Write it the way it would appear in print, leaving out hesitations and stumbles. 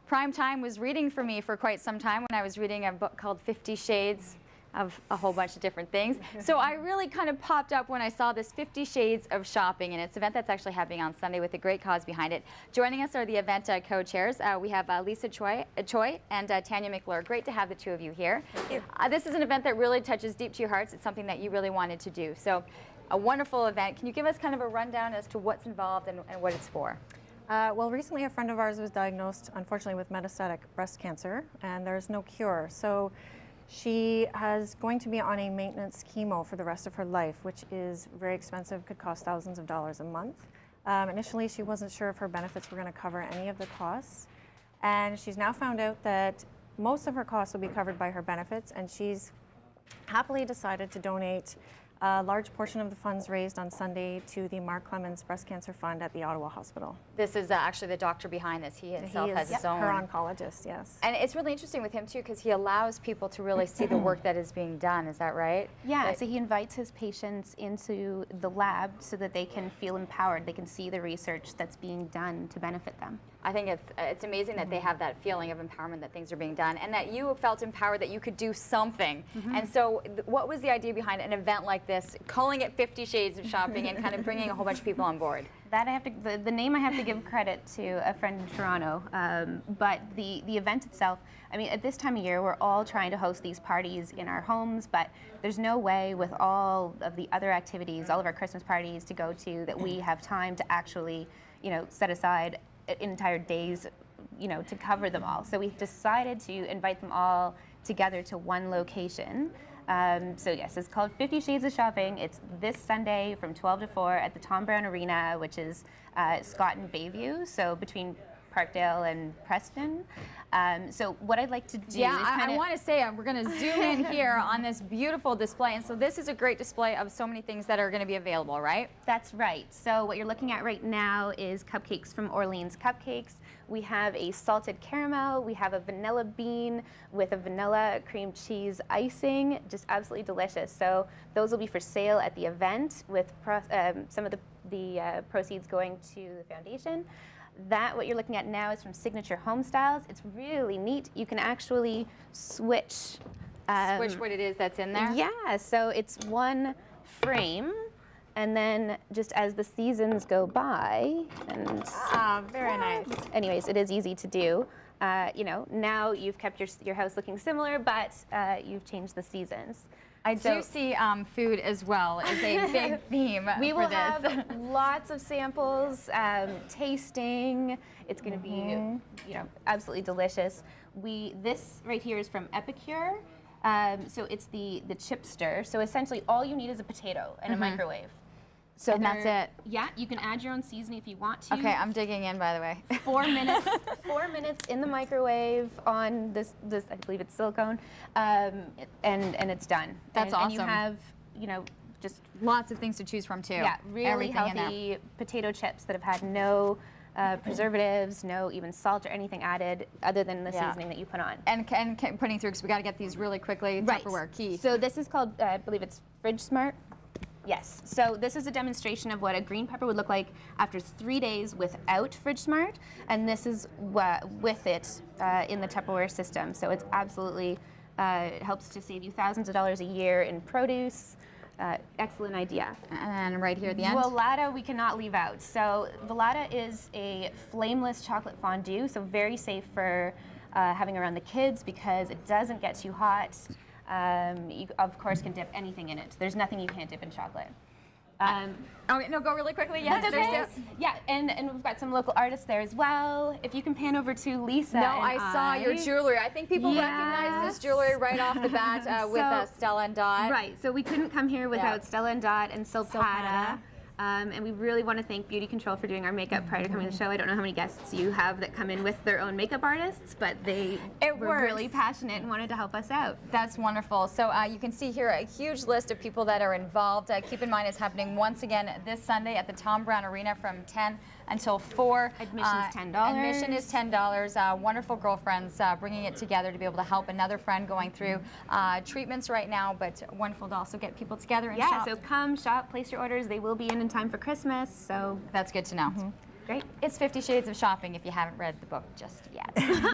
Prime Time was reading for me for quite some time when I was reading a book called 50 Shades of a whole bunch of different things. So I really kind of popped up when I saw this 50 Shades of Shopping, and it's an event that's actually happening on Sunday with a great cause behind it. Joining us are the event co-chairs. We have Lisa Choi and Tanya McClure. Great to have the two of you here. This is an event that really touches deep to your hearts. It's something that you really wanted to do. So a wonderful event. Can you give us kind of a rundown as to what's involved and what it's for? Well, recently a friend of ours was diagnosed, unfortunately, with metastatic breast cancer, and there's no cure. So she is going to be on a maintenance chemo for the rest of her life, which is very expensive, could cost thousands of dollars a month. Initially, she wasn't sure if her benefits were going to cover any of the costs, and she's now found out that most of her costs will be covered by her benefits, and she's happily decided to donate a large portion of the funds raised on Sunday to the Clemons Breast Cancer Fund at the Ottawa Hospital. This is actually the doctor behind this. He himself has his own. Her oncologist, yes. And it's really interesting with him too, because he allows people to really see the work that is being done. Is that right? Yeah, so he invites his patients into the lab so that they can feel empowered. They can see the research that's being done to benefit them. I think it's amazing that they have that feeling of empowerment, that things are being done, and that you felt empowered that you could do something. And so what was the idea behind an event like this, calling it 50 Shades of Shopping and kind of bringing a whole bunch of people on board? That I have to, the name I have to give credit to a friend in Toronto, but the event itself, I mean, at this time of year, we're all trying to host these parties in our homes, but there's no way with all of the other activities, all of our Christmas parties to go to, that we have time to actually, you know, set aside entire days, you know, to cover them all. So we decided to invite them all together to one location. So yes, it's called 50 Shades of Shopping. It's this Sunday from 12 to 4 at the Tom Brown Arena, which is Scott and Bayview, so between Parkdale and Preston. So what I'd like to do is I want to say we're going to zoom in here on this beautiful display. And so this is a great display of so many things that are going to be available, right? That's right. So what you're looking at right now is cupcakes from Orleans Cupcakes. We have a salted caramel. We have a vanilla bean with a vanilla cream cheese icing. Just absolutely delicious. So those will be for sale at the event, with some of the proceeds going to the foundation. What you're looking at now is from Signature Home Styles. It's really neat. You can actually switch what it is that's in there? Yeah, so it's one frame, and then just as the seasons go by, and very nice. Anyways, it is easy to do. You know, now you've kept your house looking similar, but you've changed the seasons. I do see food as well as a big theme We for will this. have lots of samples, tasting. It's going to be, you know, absolutely delicious. This right here is from Epicure. So it's the chipster. So essentially, all you need is a potato and a microwave. So and that's it. Yeah, you can add your own seasoning if you want to. Okay, I'm digging in, by the way. 4 minutes. 4 minutes in the microwave on this I believe it's silicone, and it's done. That's awesome. And you have, you know, just lots of things to choose from too. Yeah, really healthy potato chips that have had no preservatives, no even salt or anything added other than the seasoning that you put on. And putting through, because we got to get these really quickly. Right. Tupperware key. So this is called, I believe it's Fridge Smart. Yes, so this is a demonstration of what a green pepper would look like after 3 days without Fridge Smart, and this is with it in the Tupperware system. So it's absolutely, it helps to save you thousands of dollars a year in produce. Excellent idea. And right here at the end? Volata we cannot leave out. So Volata is a flameless chocolate fondue, so very safe for having around the kids because it doesn't get too hot. You, of course, can dip anything in it. There's nothing you can't dip in chocolate. Okay, no, go really quickly. Yeah, that's okay. Yeah, and we've got some local artists there as well. If you can pan over to Lisa. No, I saw your jewelry. I think people recognize this jewelry right off the bat with Stella and Dot. Right, so we couldn't come here without Stella and Dot and Silpata. And we really want to thank Beauty Control for doing our makeup prior to coming to the show. I don't know how many guests you have that come in with their own makeup artists, but they were really passionate and wanted to help us out. That's wonderful. So you can see here a huge list of people that are involved. Keep in mind it's happening once again this Sunday at the Tom Brown Arena from 10 until 4. Admission is $10. Admission is $10. Wonderful girlfriends bringing it together to be able to help another friend going through treatments right now, but wonderful to also get people together and shop. Yeah, so come shop, place your orders. They will be in time for Christmas, so that's good to know. Great. It's 50 Shades of Shopping if you haven't read the book just yet.